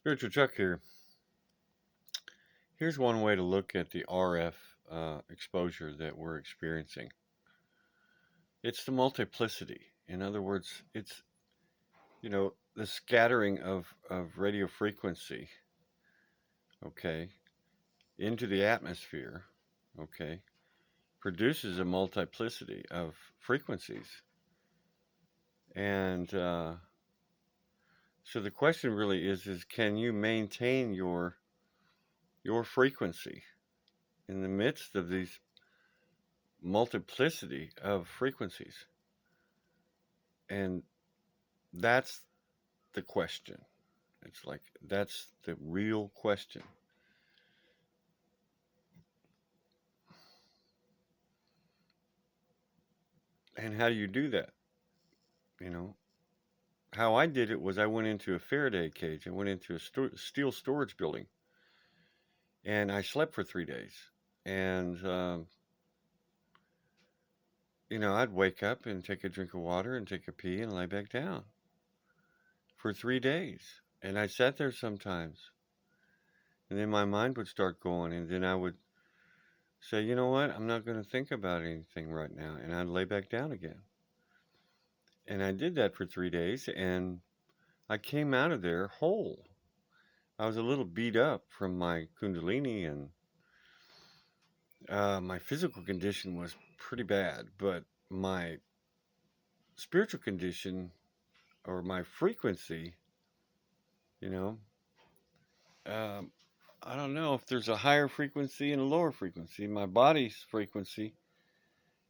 Spiritual Chuck here. Here's one way to look at the RF exposure that we're experiencing. It's the multiplicity. In other words, it's, the scattering of radio frequency, okay, into the atmosphere, okay, produces a multiplicity of frequencies. And so the question really is can you maintain your frequency in the midst of these multiplicity of frequencies? And that's the question. It's like, that's the real question. And how do you do that? You know, how I did it was I went into a Faraday cage. I went into a steel storage building and I slept for 3 days. And, I'd wake up and take a drink of water and take a pee and lay back down for 3 days. And I sat there sometimes. And then my mind would start going. And then I would say, you know what? I'm not going to think about anything right now. And I'd lay back down again. And I did that for 3 days, and I came out of there whole. I was a little beat up from my Kundalini, and my physical condition was pretty bad, but my spiritual condition or my frequency, you know, um, I don't know if there's a higher frequency and a lower frequency. My body's frequency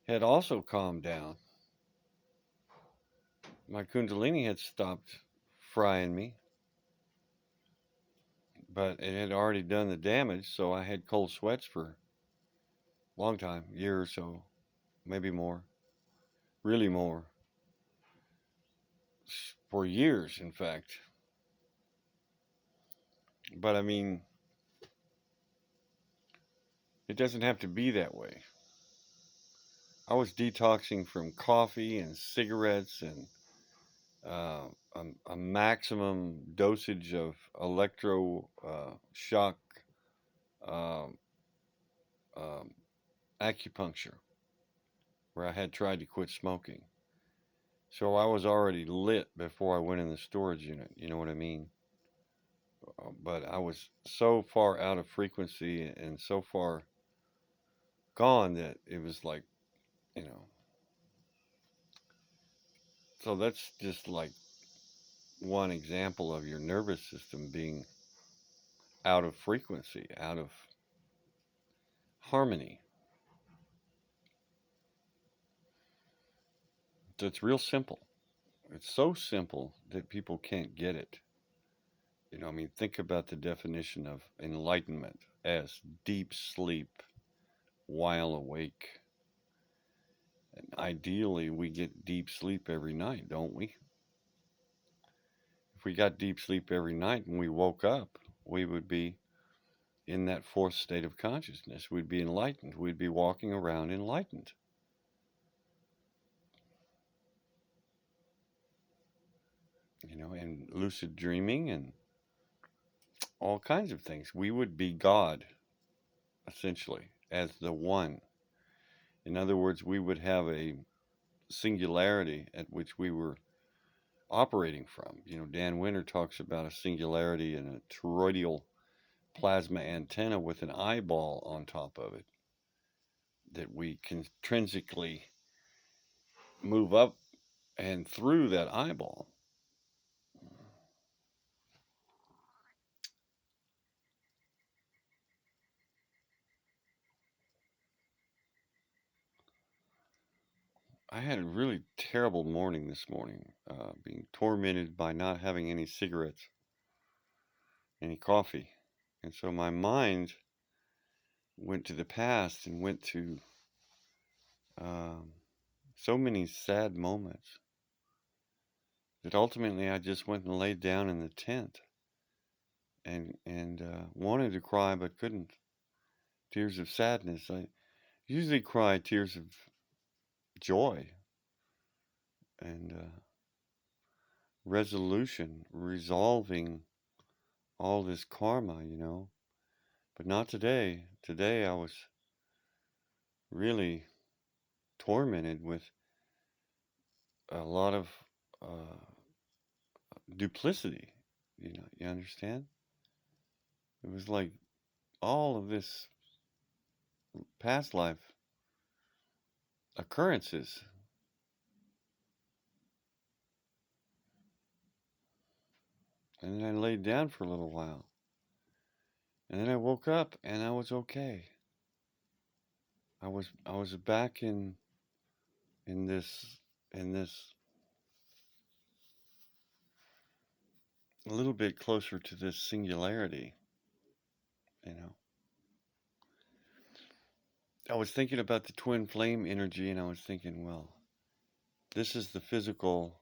had also calmed down. My Kundalini had stopped frying me, but it had already done the damage, so I had cold sweats for a long time, year or so, maybe more, really more, for years, in fact. But I mean, it doesn't have to be that way. I was detoxing from coffee and cigarettes and a maximum dosage of electro shock um, um, acupuncture, where I had tried to quit smoking. So I was already lit before I went in the storage unit. You know what I mean? But I was so far out of frequency and so far gone that it was like, you know. So that's just like one example of your nervous system being out of frequency, out of harmony. So it's real simple. It's so simple that people can't get it. I mean, think about the definition of enlightenment as deep sleep while awake. And ideally, we get deep sleep every night, don't we? If we got deep sleep every night and we woke up, we would be in that fourth state of consciousness. We'd be enlightened. We'd be walking around enlightened. And lucid dreaming and all kinds of things. We would be God, essentially, as the one. In other words, we would have a singularity at which we were operating from. Dan Winter talks about a singularity and a toroidal plasma antenna with an eyeball on top of it that we can intrinsically move up and through that eyeball. I had a really terrible morning this morning, being tormented by not having any cigarettes, any coffee. And so my mind went to the past and went to um, so many sad moments that ultimately I just went and laid down in the tent and wanted to cry but couldn't. Tears of sadness. I usually cry tears of joy and resolution, resolving all this karma, but not today. Today I was really tormented with a lot of uh, duplicity. You understand? It was like all of this past life occurrences. And then I laid down for a little while. And then I woke up and I was okay. I was back in this a little bit closer to this singularity, you know. I was thinking about the twin flame energy and I was thinking, well, this is the physical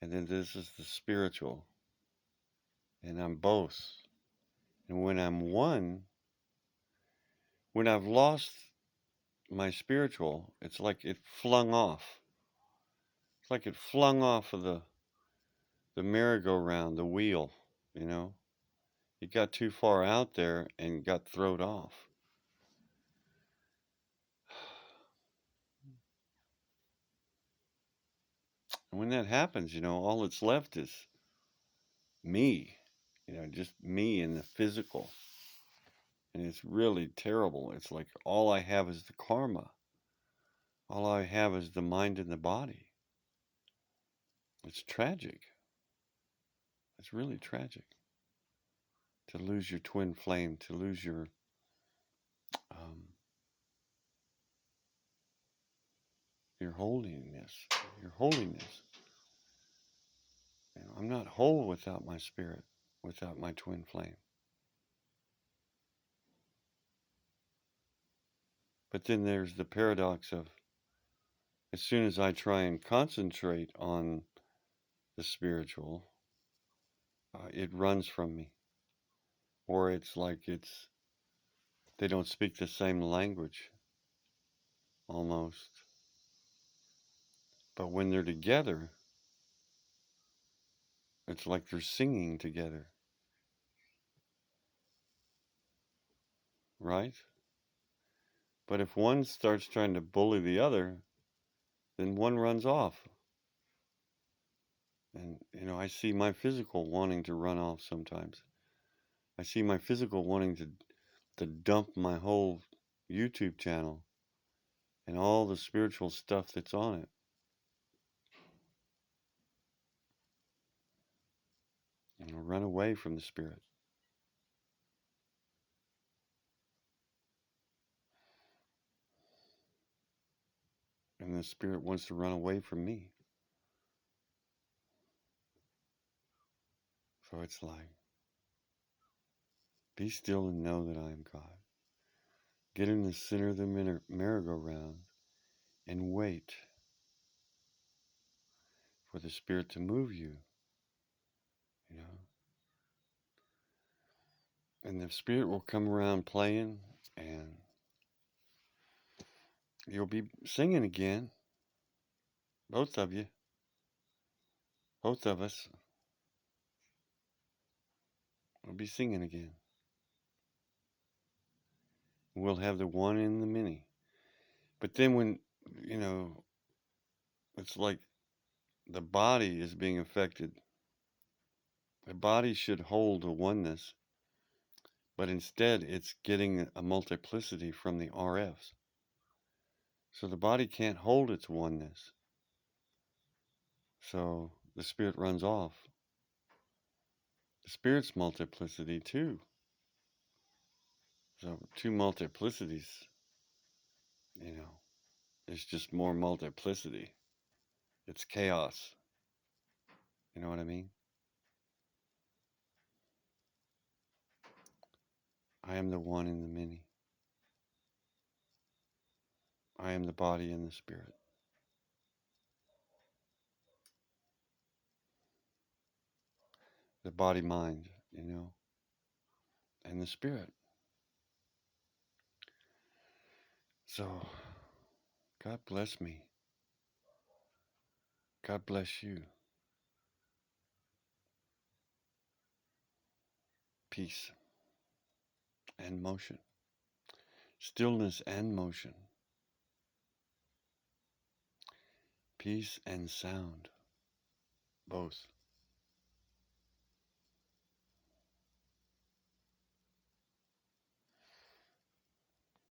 and then this is the spiritual. And I'm both. And when I'm one, when I've lost my spiritual, it's like it flung off. It's like it flung off of the merry-go-round, the wheel, you know. It got too far out there and got thrown off. And when that happens, all that's left is me, just me in the physical. And it's really terrible. It's like all I have is the karma. All I have is the mind and the body. It's tragic. It's really tragic to lose your twin flame, to lose um, your holiness, your holiness. I'm not whole without my spirit, without my twin flame. But then there's the paradox of as soon as I try and concentrate on the spiritual, it runs from me. Or it's like they don't speak the same language, almost. But when they're together, it's like they're singing together, right? But if one starts trying to bully the other, then one runs off. And, I see my physical wanting to run off sometimes. I see my physical wanting to dump my whole YouTube channel and all the spiritual stuff that's on it. Run away from the spirit. And the spirit wants to run away from me. So it's like, be still and know that I am God. Get in the center of the merry-go-round and wait for the spirit to move you, And the spirit will come around playing and you'll be singing again. Both of you. Both of us will be singing again. We'll have the one and the many. But then when, it's like the body is being affected. The body should hold a oneness, but instead it's getting a multiplicity from the RFs. So the body can't hold its oneness. So the spirit runs off. The spirit's multiplicity too. So two multiplicities, it's just more multiplicity. It's chaos. You know what I mean? I am the one in the many. I am the body and the spirit. The body mind, and the spirit. So, God bless me. God bless you. peace and motion, stillness and motion, peace and sound, both.